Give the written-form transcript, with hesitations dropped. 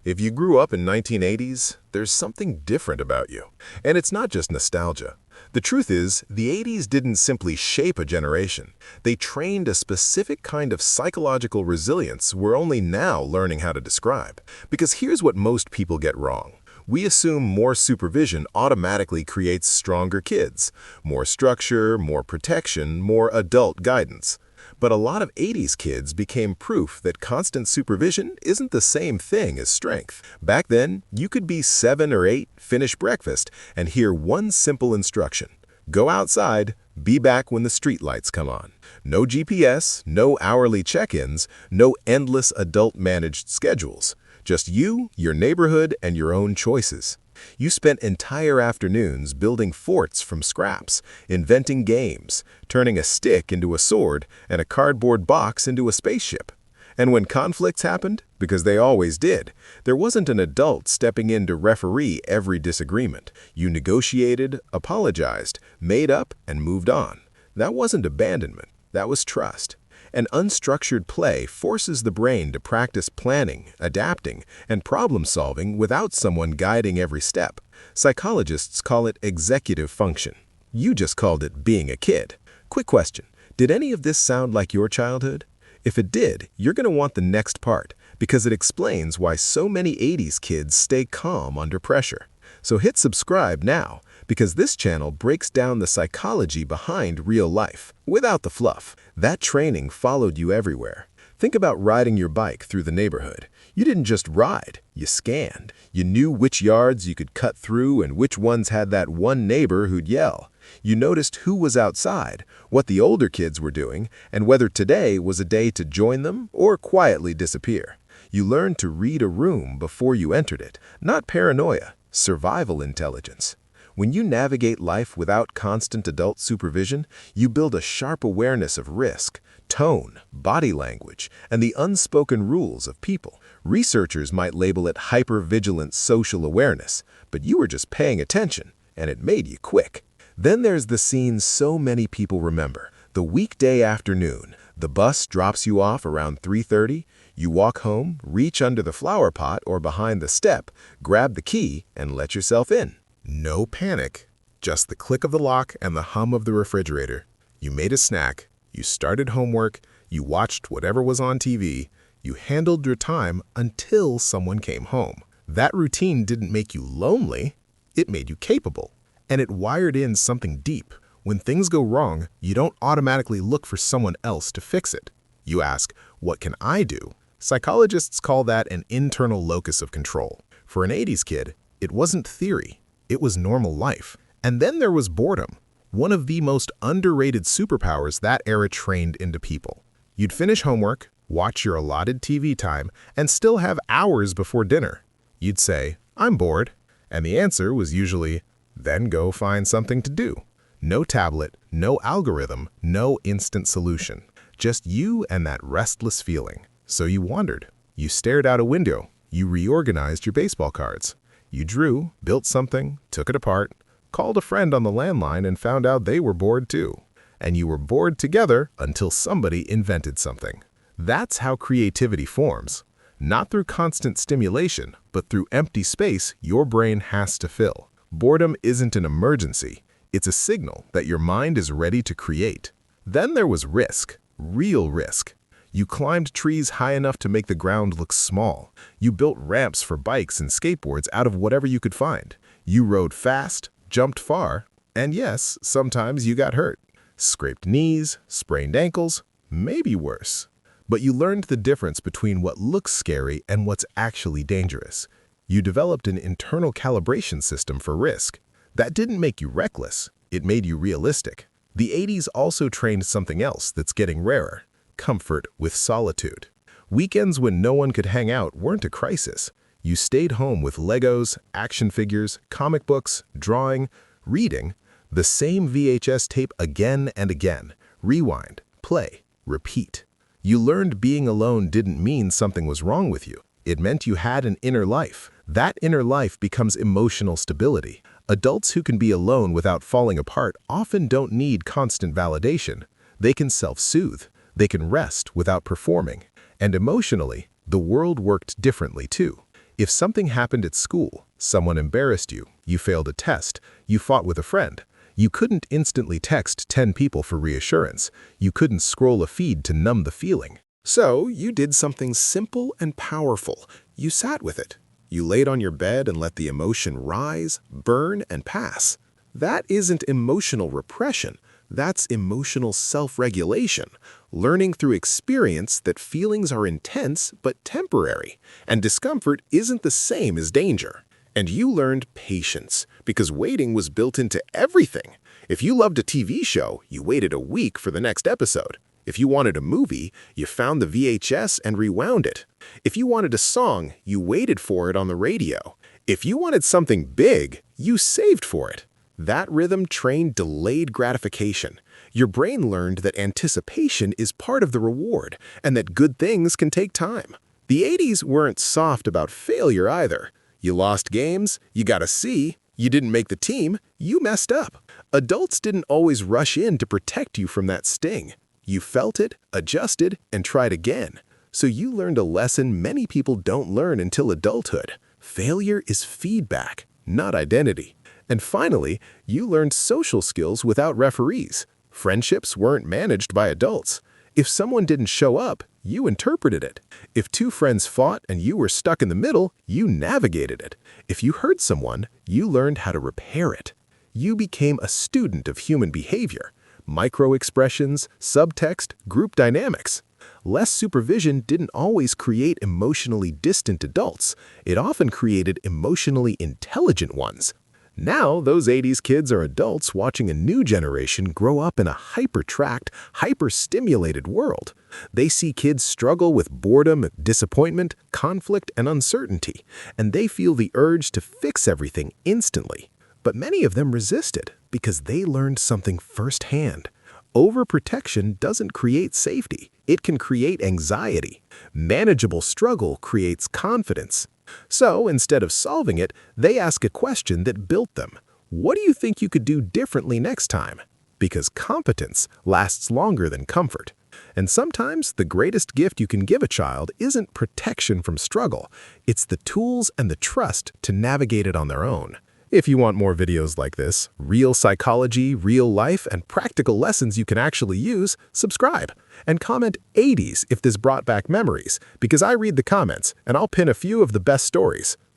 If you grew up in 1980s, there's something different about you. And it's not just nostalgia. The truth is, the 80s didn't simply shape a generation. They trained a specific kind of psychological resilience we're only now learning how to describe. Because here's what most people get wrong. We assume more supervision automatically creates stronger kids. More structure, more protection, more adult guidance. But a lot of 80s kids became proof that constant supervision isn't the same thing as strength. Back then, you could be 7 or 8, finish breakfast, and hear one simple instruction. Go outside, be back when the streetlights come on. No GPS, no hourly check-ins, no endless adult-managed schedules. Just you, your neighborhood, and your own choices. You spent entire afternoons building forts from scraps, inventing games, turning a stick into a sword and a cardboard box into a spaceship. And when conflicts happened, because they always did, there wasn't an adult stepping in to referee every disagreement. You negotiated, apologized, made up, and moved on. That wasn't abandonment, that was trust. And unstructured play forces the brain to practice planning, adapting, and problem-solving without someone guiding every step. Psychologists call it executive function. You just called it being a kid. Quick question, did any of this sound like your childhood? If it did, you're going to want the next part, because it explains why so many 80s kids stay calm under pressure. So hit subscribe now, because this channel breaks down the psychology behind real life, without the fluff. That training followed you everywhere. Think about riding your bike through the neighborhood. You didn't just ride, you scanned. You knew which yards you could cut through and which ones had that one neighbor who'd yell. You noticed who was outside, what the older kids were doing, and whether today was a day to join them or quietly disappear. You learned to read a room before you entered it, not paranoia, survival intelligence. When you navigate life without constant adult supervision, you build a sharp awareness of risk, tone, body language, and the unspoken rules of people. Researchers might label it hyper-vigilant social awareness, but you were just paying attention, and it made you quick. Then there's the scene so many people remember, the weekday afternoon. The bus drops you off around 3:30, you walk home, reach under the flower pot or behind the step, grab the key, and let yourself in. No panic, just the click of the lock and the hum of the refrigerator. You made a snack, you started homework, you watched whatever was on TV, you handled your time until someone came home. That routine didn't make you lonely, it made you capable. And it wired in something deep. When things go wrong, you don't automatically look for someone else to fix it. You ask, what can I do? Psychologists call that an internal locus of control. For an 80s kid, it wasn't theory. It was normal life. And then there was boredom, one of the most underrated superpowers that era trained into people. You'd finish homework, watch your allotted TV time, and still have hours before dinner. You'd say, I'm bored. And the answer was usually, then go find something to do. No tablet, no algorithm, no instant solution. Just you and that restless feeling. So you wandered. You stared out a window. You reorganized your baseball cards. You drew, built something, took it apart, called a friend on the landline and found out they were bored too. And you were bored together until somebody invented something. That's how creativity forms. Not through constant stimulation, but through empty space your brain has to fill. Boredom isn't an emergency. It's a signal that your mind is ready to create. Then there was risk, real risk. You climbed trees high enough to make the ground look small. You built ramps for bikes and skateboards out of whatever you could find. You rode fast, jumped far, and yes, sometimes you got hurt. Scraped knees, sprained ankles, maybe worse. But you learned the difference between what looks scary and what's actually dangerous. You developed an internal calibration system for risk. That didn't make you reckless, it made you realistic. The 80s also trained something else that's getting rarer. Comfort with solitude. Weekends when no one could hang out weren't a crisis. You stayed home with Legos, action figures, comic books, drawing, reading, the same VHS tape again and again. Rewind, play, repeat. You learned being alone didn't mean something was wrong with you. It meant you had an inner life. That inner life becomes emotional stability. Adults who can be alone without falling apart often don't need constant validation. They can self-soothe. They can rest without performing. And emotionally, the world worked differently too. If something happened at school, someone embarrassed you, you failed a test, you fought with a friend, you couldn't instantly text 10 people for reassurance. You couldn't scroll a feed to numb the feeling. So you did something simple and powerful. You sat with it. You laid on your bed and let the emotion rise, burn, and pass. That isn't emotional repression. That's emotional self-regulation, learning through experience that feelings are intense but temporary, and discomfort isn't the same as danger. And you learned patience, because waiting was built into everything. If you loved a TV show, you waited a week for the next episode. If you wanted a movie, you found the VHS and rewound it. If you wanted a song, you waited for it on the radio. If you wanted something big, you saved for it. That rhythm trained delayed gratification. Your brain learned that anticipation is part of the reward, and that good things can take time. The 80s weren't soft about failure either. You lost games, you got a C, you didn't make the team, you messed up. Adults didn't always rush in to protect you from that sting. You felt it, adjusted, and tried again. So you learned a lesson many people don't learn until adulthood. Failure is feedback, not identity. And finally, you learned social skills without referees. Friendships weren't managed by adults. If someone didn't show up, you interpreted it. If two friends fought and you were stuck in the middle, you navigated it. If you hurt someone, you learned how to repair it. You became a student of human behavior. Micro-expressions, subtext, group dynamics. Less supervision didn't always create emotionally distant adults. It often created emotionally intelligent ones. Now, those 80s kids are adults watching a new generation grow up in a hyper-tracked, hyper-stimulated world. They see kids struggle with boredom, disappointment, conflict, and uncertainty, and they feel the urge to fix everything instantly. But many of them resist it because they learned something firsthand. Overprotection doesn't create safety. It can create anxiety. Manageable struggle creates confidence. So, instead of solving it, they ask a question that built them. What do you think you could do differently next time? Because competence lasts longer than comfort. And sometimes the greatest gift you can give a child isn't protection from struggle. It's the tools and the trust to navigate it on their own. If you want more videos like this, real psychology, real life, and practical lessons you can actually use, subscribe. And comment 80s if this brought back memories, because I read the comments and I'll pin a few of the best stories.